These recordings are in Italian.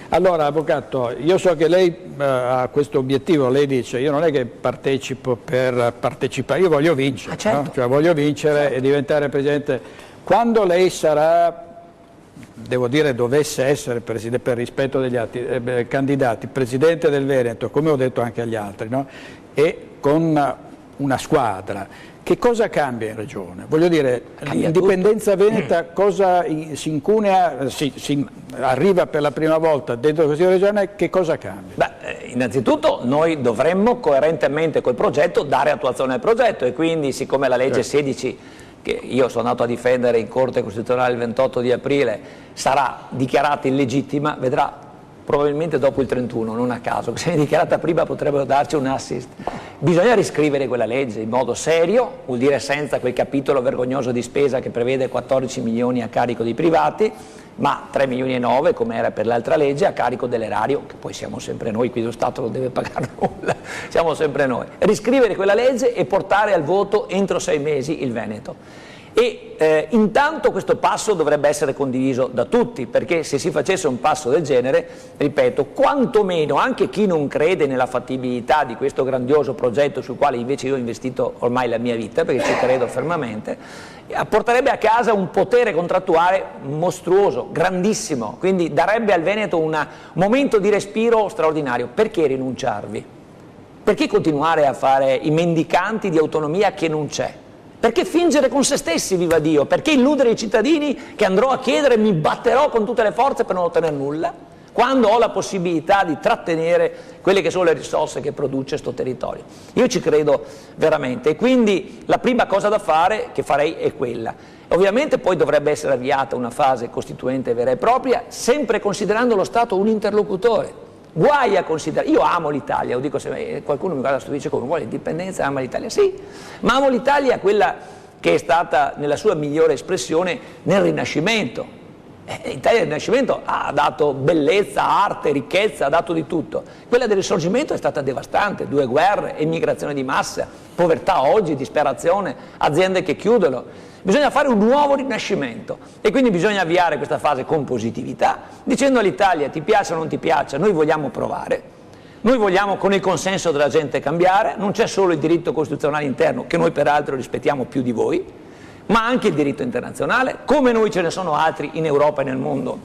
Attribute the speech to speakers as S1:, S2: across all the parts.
S1: Allora, Avvocato, io so che lei ha questo obiettivo, lei dice io non è che partecipo per partecipare, io voglio vincere,
S2: certo.
S1: no? Cioè voglio vincere, certo, e diventare Presidente. Quando lei sarà, devo dire dovesse essere, per rispetto degli altri candidati, Presidente del Veneto, come ho detto anche agli altri, no? E con una squadra, che cosa cambia in Regione? Voglio dire, l'indipendenza veneta cosa si incunea, si arriva per la prima volta dentro la Consiglio regionale, che cosa cambia?
S2: Beh, innanzitutto noi dovremmo coerentemente col progetto dare attuazione al progetto e quindi siccome la legge 16, che io sono andato a difendere in Corte Costituzionale il 28 di aprile, sarà dichiarata illegittima, vedrà probabilmente dopo il 31, non a caso, se viene dichiarata prima potrebbero darci un assist. Bisogna riscrivere quella legge in modo serio, vuol dire senza quel capitolo vergognoso di spesa che prevede 14 milioni a carico dei privati, ma 3 milioni e 9 come era per l'altra legge a carico dell'erario, che poi siamo sempre noi, qui lo Stato non deve pagare nulla, siamo sempre noi. Riscrivere quella legge e portare al voto entro 6 mesi il Veneto. E intanto questo passo dovrebbe essere condiviso da tutti, perché se si facesse un passo del genere, ripeto, quantomeno anche chi non crede nella fattibilità di questo grandioso progetto sul quale invece io ho investito ormai la mia vita, perché ci credo fermamente, porterebbe a casa un potere contrattuale mostruoso, grandissimo, quindi darebbe al Veneto un momento di respiro straordinario. Perché rinunciarvi? Perché continuare a fare i mendicanti di autonomia che non c'è? Perché fingere con se stessi, viva Dio? Perché illudere i cittadini che andrò a chiedere e mi batterò con tutte le forze per non ottenere nulla, quando ho la possibilità di trattenere quelle che sono le risorse che produce questo territorio? Io ci credo veramente e quindi la prima cosa da fare, che farei, è quella. Ovviamente poi dovrebbe essere avviata una fase costituente vera e propria, sempre considerando lo Stato un interlocutore. Guai a considerare, io amo l'Italia, lo dico se qualcuno mi guarda e dice come vuole l'indipendenza, ama l'Italia, sì, ma amo l'Italia quella che è stata nella sua migliore espressione nel Rinascimento. L'Italia del Rinascimento ha dato bellezza, arte, ricchezza, ha dato di tutto. Quella del Risorgimento è stata devastante, 2 guerre, emigrazione di massa, povertà oggi, disperazione, aziende che chiudono. Bisogna fare un nuovo rinascimento e quindi bisogna avviare questa fase con positività, dicendo all'Italia ti piace o non ti piace, noi vogliamo provare, noi vogliamo con il consenso della gente cambiare, non c'è solo il diritto costituzionale interno, che noi peraltro rispettiamo più di voi, ma anche il diritto internazionale, come noi ce ne sono altri in Europa e nel mondo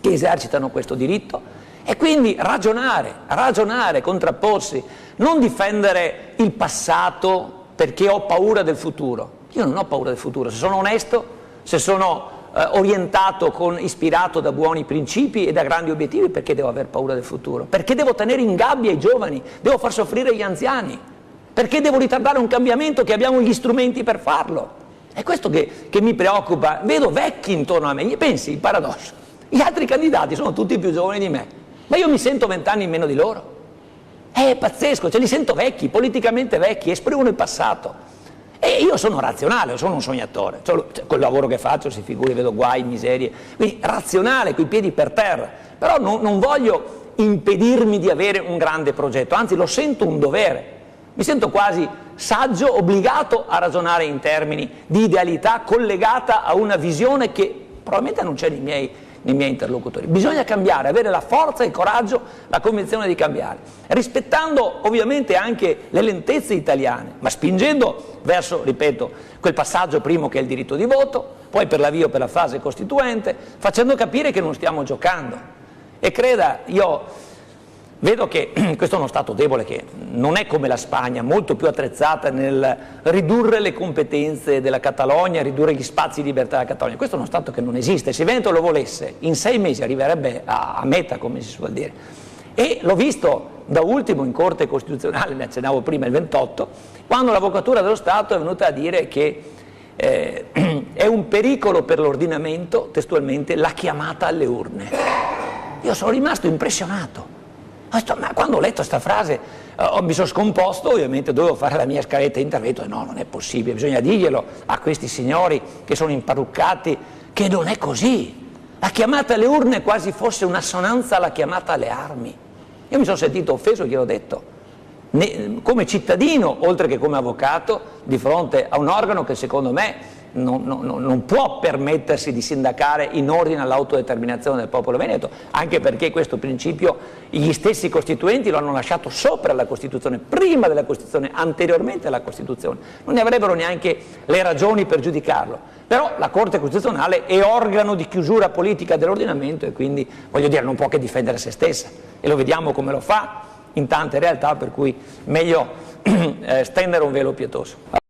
S2: che esercitano questo diritto, e quindi ragionare, contrapporsi, non difendere il passato perché ho paura del futuro. Io non ho paura del futuro, se sono onesto, se sono orientato, ispirato da buoni principi e da grandi obiettivi, perché devo aver paura del futuro? Perché devo tenere in gabbia i giovani, devo far soffrire gli anziani, perché devo ritardare un cambiamento che abbiamo gli strumenti per farlo? È questo che mi preoccupa, vedo vecchi intorno a me, pensi, il paradosso, gli altri candidati sono tutti più giovani di me, ma io mi sento 20 anni in meno di loro, è pazzesco, li sento vecchi, politicamente vecchi, esprimono il passato. E io sono razionale, sono un sognatore, col lavoro che faccio si figuri, vedo guai, miserie, quindi razionale, coi piedi per terra, però non voglio impedirmi di avere un grande progetto, anzi lo sento un dovere, mi sento quasi saggio, obbligato a ragionare in termini di idealità collegata a una visione che probabilmente non c'è nei miei interlocutori. Bisogna cambiare, avere la forza, il coraggio, la convinzione di cambiare, rispettando ovviamente anche le lentezze italiane, ma spingendo verso, ripeto, quel passaggio primo che è il diritto di voto, poi per l'avvio per la fase costituente, facendo capire che non stiamo giocando. E creda, io vedo che questo è uno Stato debole che non è come la Spagna, molto più attrezzata nel ridurre le competenze della Catalogna, ridurre gli spazi di libertà della Catalogna. Questo è uno Stato che non esiste, se il Veneto lo volesse in 6 mesi arriverebbe a meta, come si suol dire. E l'ho visto da ultimo in Corte Costituzionale, ne accennavo prima, il 28, quando l'Avvocatura dello Stato è venuta a dire che è un pericolo per l'ordinamento, testualmente, la chiamata alle urne. Io sono rimasto impressionato. Ma quando ho letto questa frase mi sono scomposto, ovviamente dovevo fare la mia scaletta di intervento e no, non è possibile, bisogna dirglielo a questi signori che sono imparruccati che non è così. La chiamata alle urne quasi fosse un'assonanza alla chiamata alle armi. Io mi sono sentito offeso, gliel'ho detto, come cittadino oltre che come avvocato di fronte a un organo che secondo me non può permettersi di sindacare in ordine all'autodeterminazione del popolo veneto, anche perché questo principio gli stessi costituenti lo hanno lasciato sopra la Costituzione, prima della Costituzione, anteriormente alla Costituzione. Non ne avrebbero neanche le ragioni per giudicarlo. Però la Corte Costituzionale è organo di chiusura politica dell'ordinamento e quindi, voglio dire, non può che difendere se stessa. E lo vediamo come lo fa in tante realtà, per cui meglio stendere un velo pietoso.